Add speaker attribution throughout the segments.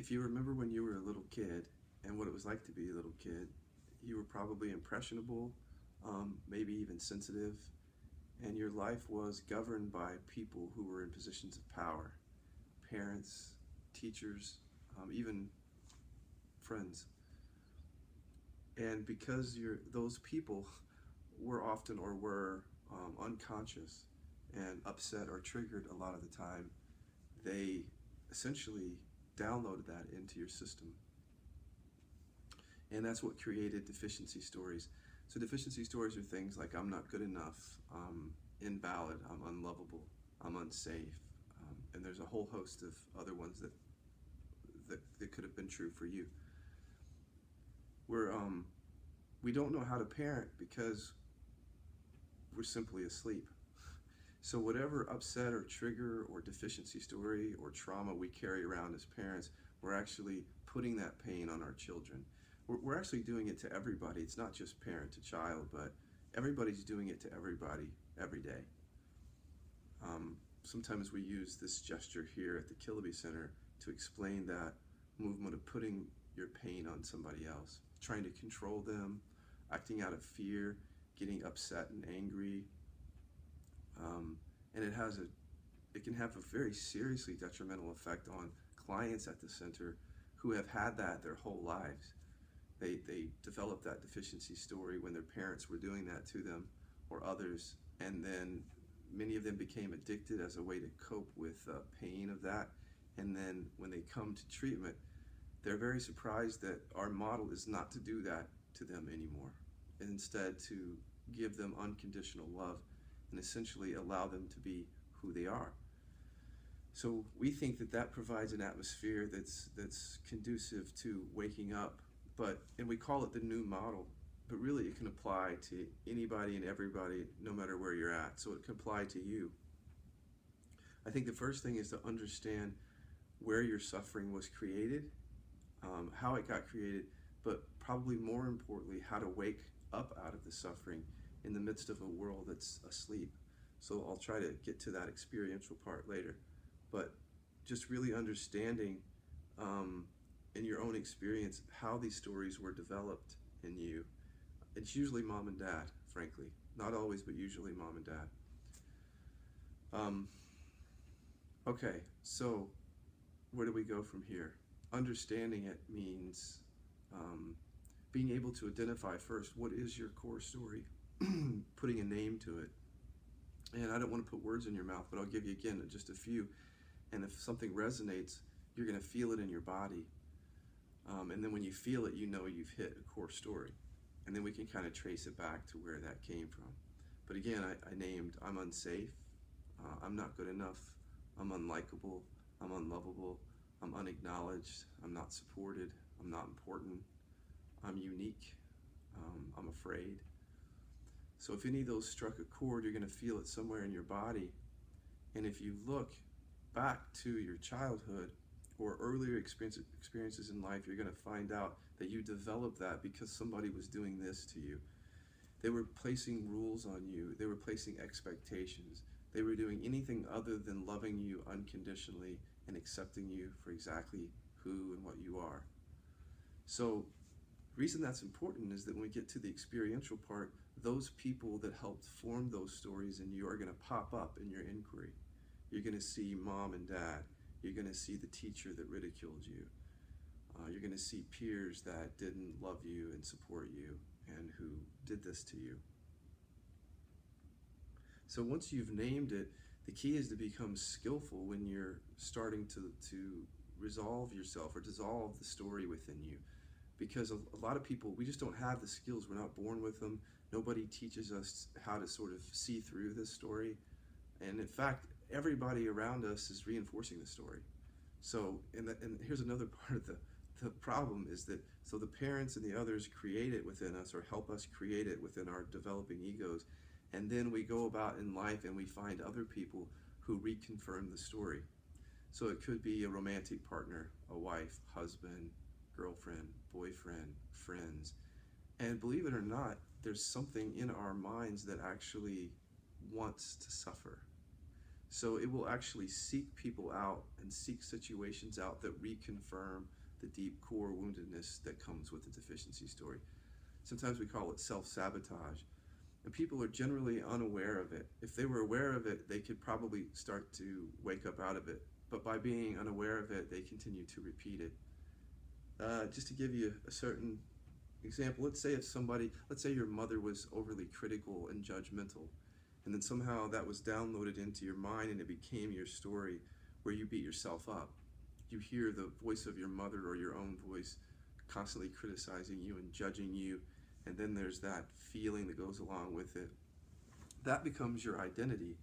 Speaker 1: If you remember when you were a little kid and what it was like to be a little kid, you were probably impressionable, maybe even sensitive, and your life was governed by people who were in positions of power, parents, teachers, even friends. And because those people were often or were unconscious and upset or triggered a lot of the time, they essentially downloaded that into your system. And that's what created deficiency stories. So deficiency stories are things like I'm not good enough, I'm invalid, I'm unlovable, I'm unsafe, and there's a whole host of other ones that could have been true for you. We don't know how to parent because we're simply asleep. So whatever upset or trigger or deficiency story or trauma we carry around as parents, we're actually putting that pain on our children. We're actually doing it to everybody. It's not just parent to child, but everybody's doing it to everybody every day. Sometimes we use this gesture here at the Killaby Center to explain that movement of putting your pain on somebody else, trying to control them, acting out of fear, getting upset and angry. And it can have a very seriously detrimental effect on clients at the center who have had that their whole lives. They developed that deficiency story when their parents were doing that to them or others, and then many of them became addicted as a way to cope with the pain of that. And then when they come to treatment, they're very surprised that our model is not to do that to them anymore, and instead to give them unconditional love and essentially allow them to be who they are. So we think that that provides an atmosphere that's conducive to waking up, and we call it the new model, but really it can apply to anybody and everybody, no matter where you're at. So it can apply to you. I think the first thing is to understand where your suffering was created, how it got created, but probably more importantly, how to wake up out of the suffering in the midst of a world that's asleep. So I'll try to get to that experiential part later. But just really understanding in your own experience how these stories were developed in you. It's usually mom and dad, frankly. Not always, but usually mom and dad. Okay, so where do we go from here? Understanding it means being able to identify first what is your core story, putting a name to it. And I don't want to put words in your mouth, but I'll give you again just a few. And if something resonates, you're going to feel it in your body. And then when you feel it, you know you've hit a core story. And then we can kind of trace it back to where that came from. But again, I named I'm unsafe, I'm not good enough, I'm unlikable, I'm unlovable, I'm unacknowledged, I'm not supported, I'm not important, I'm unique, I'm afraid. So if any of those struck a chord, you're going to feel it somewhere in your body. And if you look back to your childhood or earlier experiences in life, you're going to find out that you developed that because somebody was doing this to you. They were placing rules on you. They were placing expectations. They were doing anything other than loving you unconditionally and accepting you for exactly who and what you are. So the reason that's important is that when we get to the experiential part, those people that helped form those stories in you are going to pop up in your inquiry. You're going to see mom and dad. You're going to see the teacher that ridiculed you. You're going to see peers that didn't love you and support you and who did this to you. So once you've named it, the key is to become skillful when you're starting to resolve yourself or dissolve the story within you. Because a lot of people, we just don't have the skills. We're not born with them. Nobody teaches us how to sort of see through this story. And in fact, everybody around us is reinforcing the story. So, and here's another part of the problem is that, so the parents and the others create it within us or help us create it within our developing egos. And then we go about in life and we find other people who reconfirm the story. So it could be a romantic partner, a wife, husband, girlfriend, boyfriend, friends. And believe it or not, there's something in our minds that actually wants to suffer. So it will actually seek people out and seek situations out that reconfirm the deep core woundedness that comes with the deficiency story. Sometimes we call it self-sabotage. And people are generally unaware of it. If they were aware of it, they could probably start to wake up out of it. But by being unaware of it, they continue to repeat it. Just to give you a certain example, let's say your mother was overly critical and judgmental, and then somehow that was downloaded into your mind and it became your story where you beat yourself up. You hear the voice of your mother or your own voice constantly criticizing you and judging you, and then there's that feeling that goes along with it. That becomes your identity.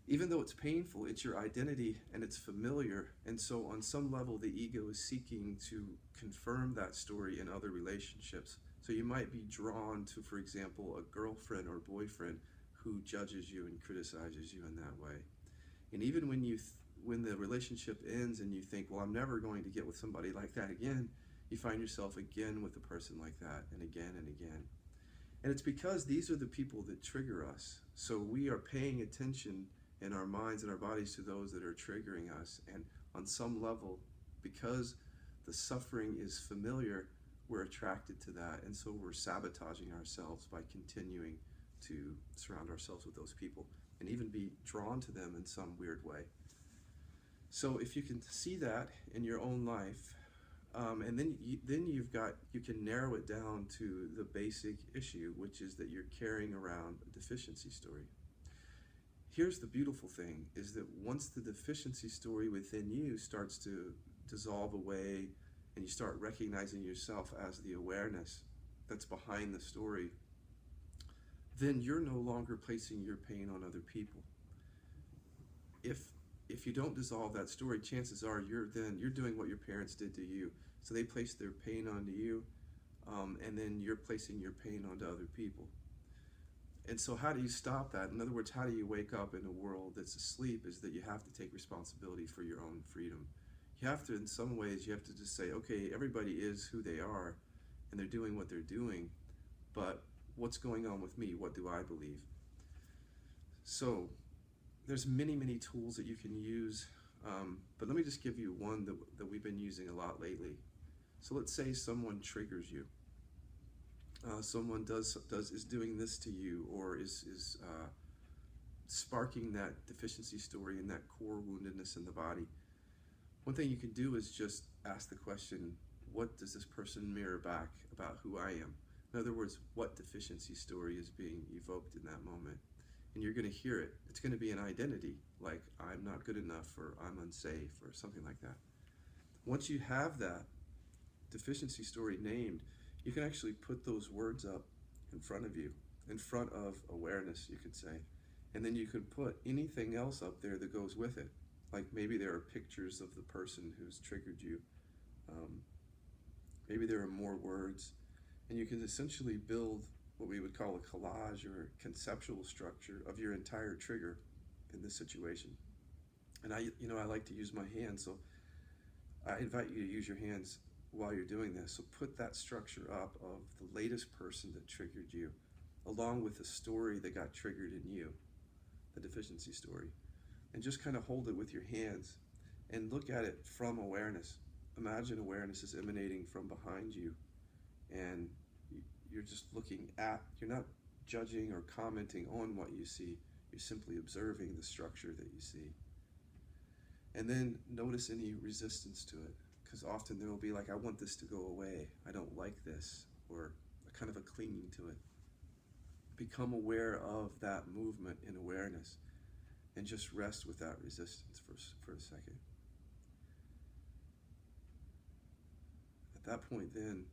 Speaker 1: Even though it's painful, it's your identity and it's familiar, and so on some level the ego is seeking to confirm that story in other relationships. So you might be drawn to, for example, a girlfriend or boyfriend who judges you and criticizes you in that way. And even when the relationship ends and you think, well, I'm never going to get with somebody like that again, you find yourself again with a person like that, and again and again. And it's because these are the people that trigger us. So we are paying attention in our minds and our bodies to those that are triggering us. And on some level, because the suffering is familiar, we're attracted to that. And so we're sabotaging ourselves by continuing to surround ourselves with those people and even be drawn to them in some weird way. So if you can see that in your own life, and then you can narrow it down to the basic issue, which is that you're carrying around a deficiency story. Here's the beautiful thing, is that once the deficiency story within you starts to dissolve away and you start recognizing yourself as the awareness that's behind the story, then you're no longer placing your pain on other people. If you don't dissolve that story, chances are you're doing what your parents did to you. So they placed their pain onto you, and then you're placing your pain onto other people. And so how do you stop that? In other words, how do you wake up in a world that's asleep, is that you have to take responsibility for your own freedom. You have to, in some ways, you have to just say, okay, everybody is who they are, and they're doing what they're doing, but what's going on with me? What do I believe? So there's many, many tools that you can use, but let me just give you one that we've been using a lot lately. So let's say someone triggers you. Someone is doing this to you, or is sparking that deficiency story and that core woundedness in the body. One thing you can do is just ask the question, what does this person mirror back about who I am? In other words, what deficiency story is being evoked in that moment? And you're going to hear it. It's going to be an identity, like I'm not good enough, or I'm unsafe, or something like that. Once you have that deficiency story named, you can actually put those words up in front of you, in front of awareness, you could say. And then you could put anything else up there that goes with it. Like maybe there are pictures of the person who's triggered you. Maybe there are more words. And you can essentially build what we would call a collage or a conceptual structure of your entire trigger in this situation. And I like to use my hands, so I invite you to use your hands while you're doing this. So put that structure up of the latest person that triggered you, along with the story that got triggered in you, the deficiency story. And just kind of hold it with your hands and look at it from awareness. Imagine awareness is emanating from behind you, and you're just looking at, you're not judging or commenting on what you see, you're simply observing the structure that you see. And then notice any resistance to it, because often there will be like, I want this to go away, I don't like this, or a kind of a clinging to it. Become aware of that movement in awareness and just rest with that resistance for a second. At that point then,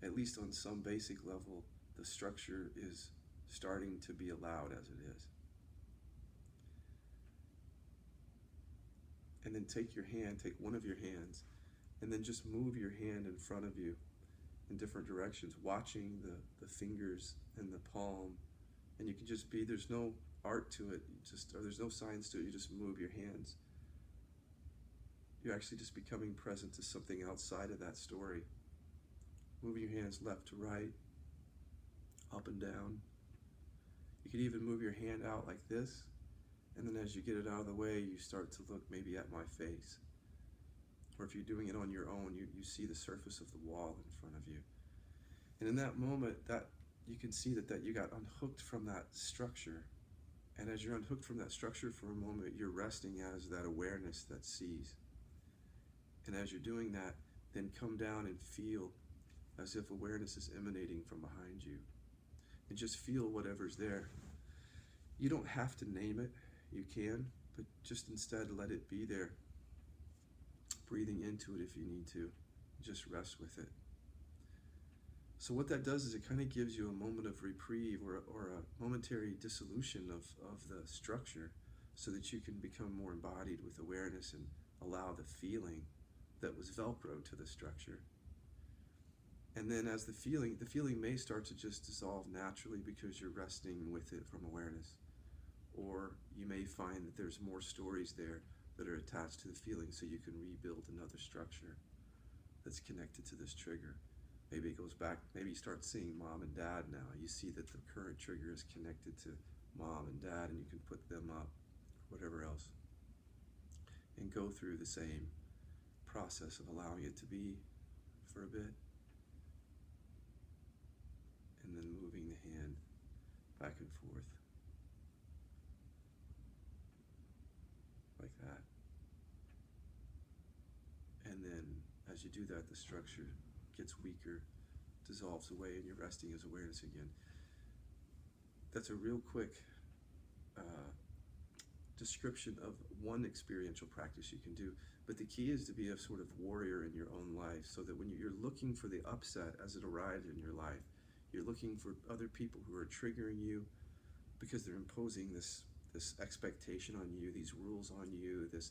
Speaker 1: at least on some basic level, the structure is starting to be allowed as it is. And then take one of your hands, and then just move your hand in front of you in different directions, watching the fingers and the palm. And you can just be, there's no art to it, or there's no science to it, you just move your hands. You're actually just becoming present to something outside of that story. Moving your hands left to right, up and down. You could even move your hand out like this, And then as you get it out of the way, you start to look maybe at my face. Or if you're doing it on your own, you see the surface of the wall in front of you. And in that moment, that you can see that you got unhooked from that structure. And as you're unhooked from that structure for a moment, you're resting as that awareness that sees. And as you're doing that, then come down and feel as if awareness is emanating from behind you. And just feel whatever's there. You don't have to name it, you can, but just instead let it be there. Breathing into it if you need to. Just rest with it. So what that does is it kind of gives you a moment of reprieve or a momentary dissolution of the structure so that you can become more embodied with awareness and allow the feeling that was Velcro to the structure. And then as the feeling may start to just dissolve naturally because you're resting with it from awareness. Or you may find that there's more stories there that are attached to the feeling so you can rebuild another structure that's connected to this trigger. Maybe it goes back, maybe you start seeing mom and dad now. You see that the current trigger is connected to mom and dad and you can put them up, whatever else. And go through the same process of allowing it to be for a bit. And then moving the hand back and forth. Like that. And then as you do that, the structure gets weaker, dissolves away, and you're resting as awareness again. That's a real quick description of one experiential practice you can do. But the key is to be a sort of warrior in your own life so that when you're looking for the upset as it arrives in your life, you're looking for other people who are triggering you because they're imposing this expectation on you, these rules on you, this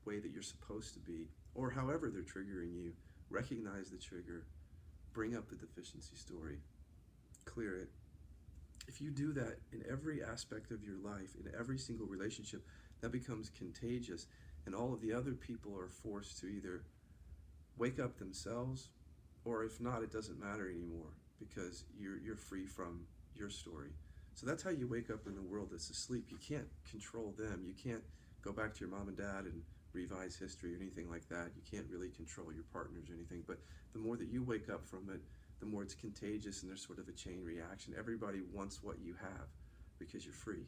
Speaker 1: way that you're supposed to be, or however they're triggering you. Recognize the trigger, bring up the deficiency story, clear it. If you do that in every aspect of your life, in every single relationship, that becomes contagious, and all of the other people are forced to either wake up themselves, or if not, it doesn't matter anymore because you're free from your story. So that's how you wake up in a world that's asleep. You can't control them. You can't go back to your mom and dad and revise history or anything like that. You can't really control your partners or anything. But the more that you wake up from it, the more it's contagious and there's sort of a chain reaction. Everybody wants what you have because you're free.